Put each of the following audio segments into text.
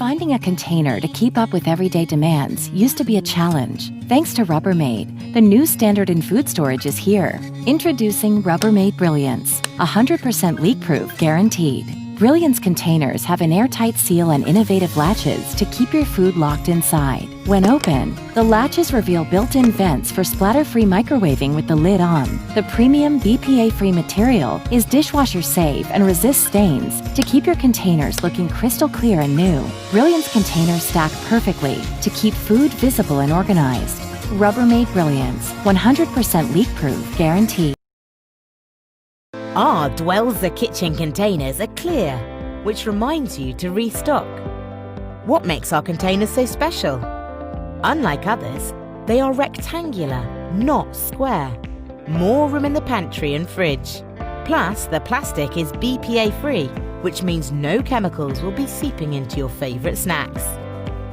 Finding a container to keep up with everyday demands used to be a challenge. Thanks to Rubbermaid, the new standard in food storage is here. Introducing Rubbermaid Brilliance, 100% leak-proof guaranteed. Brilliance containers have an airtight seal and innovative latches to keep your food locked inside. When open, the latches reveal built-in vents for splatter-free microwaving with the lid on. The premium BPA-free material is dishwasher safe and resists stains to keep your containers looking crystal clear and new. Brilliance containers stack perfectly to keep food visible and organized. Rubbermaid Brilliance, 100% leak-proof guaranteed. Our DWÖLLZA kitchen containers are clear, which reminds you to restock. What makes our containers so special? Unlike others, they are rectangular, not square. More room in the pantry and fridge. Plus, the plastic is BPA-free, which means no chemicals will be seeping into your favourite snacks.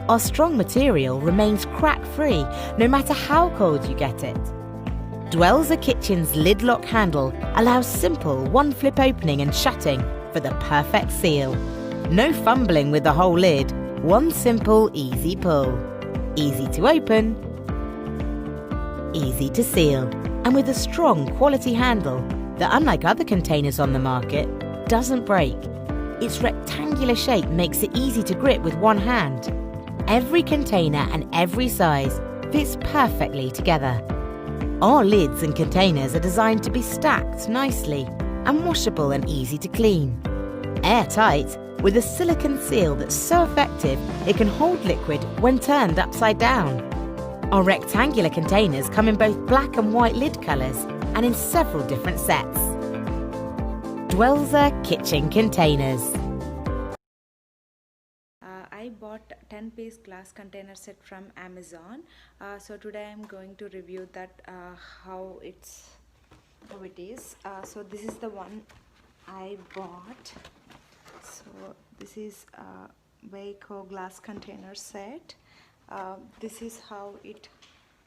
Our strong material remains crack-free, no matter how cold you get it. DWÖLLZA Kitchen's lid lock handle allows simple one-flip opening and shutting for the perfect seal. No fumbling with the whole lid, one simple easy pull. Easy to open, easy to seal, and with a strong quality handle that, unlike other containers on the market, doesn't break. Its rectangular shape makes it easy to grip with one hand. Every container and every size fits perfectly together. Our lids and containers are designed to be stacked nicely and washable and easy to clean. Airtight, with a silicone seal that's so effective it can hold liquid when turned upside down. Our rectangular containers come in both black and white lid colours and in several different sets. DWÖLLZA Kitchen Containers. I bought 10-piece glass container set from Amazon. So today I'm going to review that how it is. So this is the one I bought. So this is Bayco glass container set. This is how it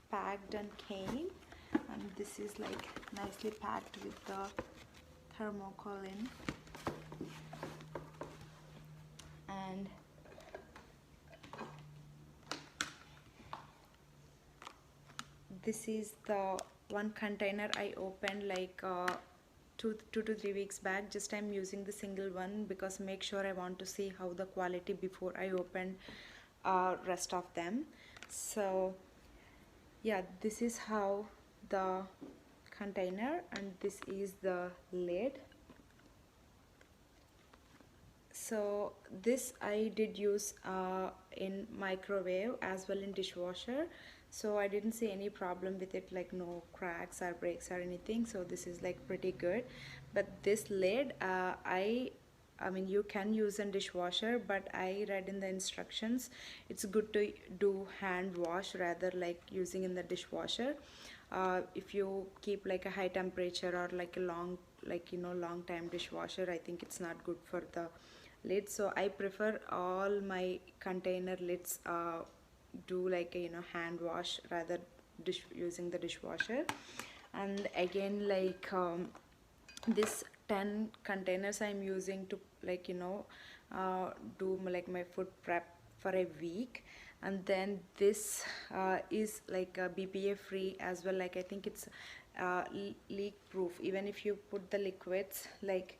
packed and came, and this is like nicely packed with the thermocol in. And this is the one container I opened like 2 to 3 weeks back. Just I'm using the single one because make sure I want to see how the quality before I open rest of them. So yeah, this is how the container, and this is the lid. So this I did use in microwave as well in dishwasher, so I didn't see any problem with it, like no cracks or breaks or anything. So this is like pretty good. But this lid I mean you can use in dishwasher, but I read in the instructions it's good to do hand wash rather like using in the dishwasher. If you keep like a high temperature or like a long, like long time dishwasher, I think it's not good for the lid. So I prefer all my container lids do like a hand wash rather using the dishwasher. And again, like this 10 containers I'm using to like do like my food prep for a week. And then this is like BPA free as well, like I think it's leak proof. Even if you put the liquids, like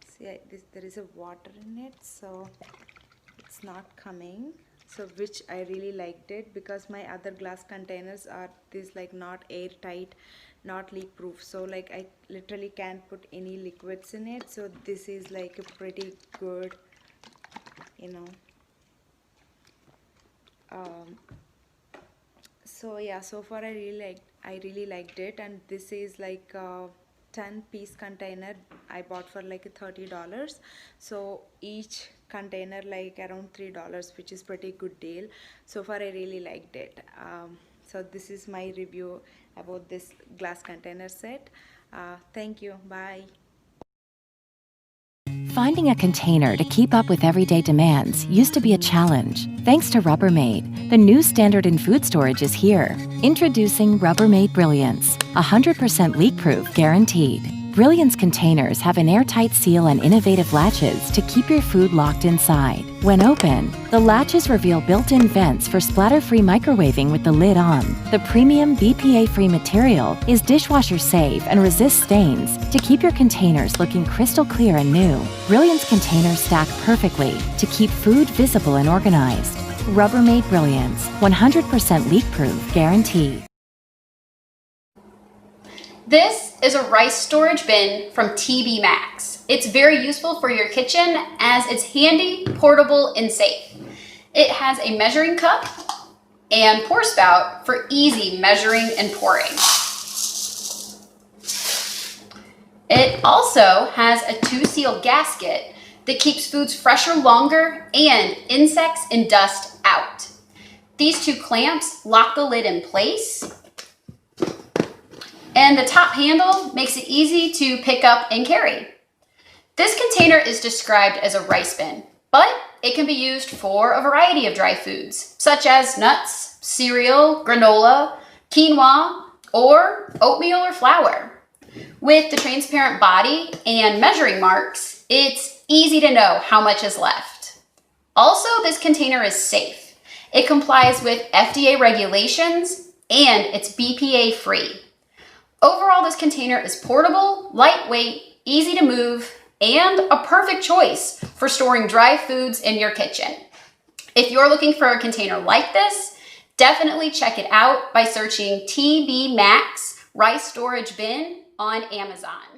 see there is a water in it, so it's not coming. So which I really liked it, because my other glass containers are this like not airtight, not leak proof, so like I literally can't put any liquids in it. So this is like a pretty good, so yeah, so far I really liked it. And this is like 10-piece container I bought for like $30. So each container like around $3, which is pretty good deal. So far I really liked it. So this is my review about this glass container set. Thank you. Bye. Finding a container to keep up with everyday demands used to be a challenge. Thanks to Rubbermaid, the new standard in food storage is here. Introducing Rubbermaid Brilliance, 100% leak-proof guaranteed. Brilliance containers have an airtight seal and innovative latches to keep your food locked inside. When open, the latches reveal built-in vents for splatter-free microwaving with the lid on. The premium BPA-free material is dishwasher safe and resists stains to keep your containers looking crystal clear and new. Brilliance containers stack perfectly to keep food visible and organized. Rubbermaid Brilliance, 100% leak-proof guarantee. This is a rice storage bin from TB Max. It's very useful for your kitchen as it's handy, portable, and safe. It has a measuring cup and pour spout for easy measuring and pouring. It also has a 2-seal gasket that keeps foods fresher longer and insects and dust out. These 2 clamps lock the lid in place, and the top handle makes it easy to pick up and carry. This container is described as a rice bin, but it can be used for a variety of dry foods, such as nuts, cereal, granola, quinoa, or oatmeal or flour. With the transparent body and measuring marks, it's easy to know how much is left. Also, this container is safe. It complies with FDA regulations and it's BPA free. Overall, this container is portable, lightweight, easy to move, and a perfect choice for storing dry foods in your kitchen. If you're looking for a container like this, definitely check it out by searching TB Max Rice Storage Bin on Amazon.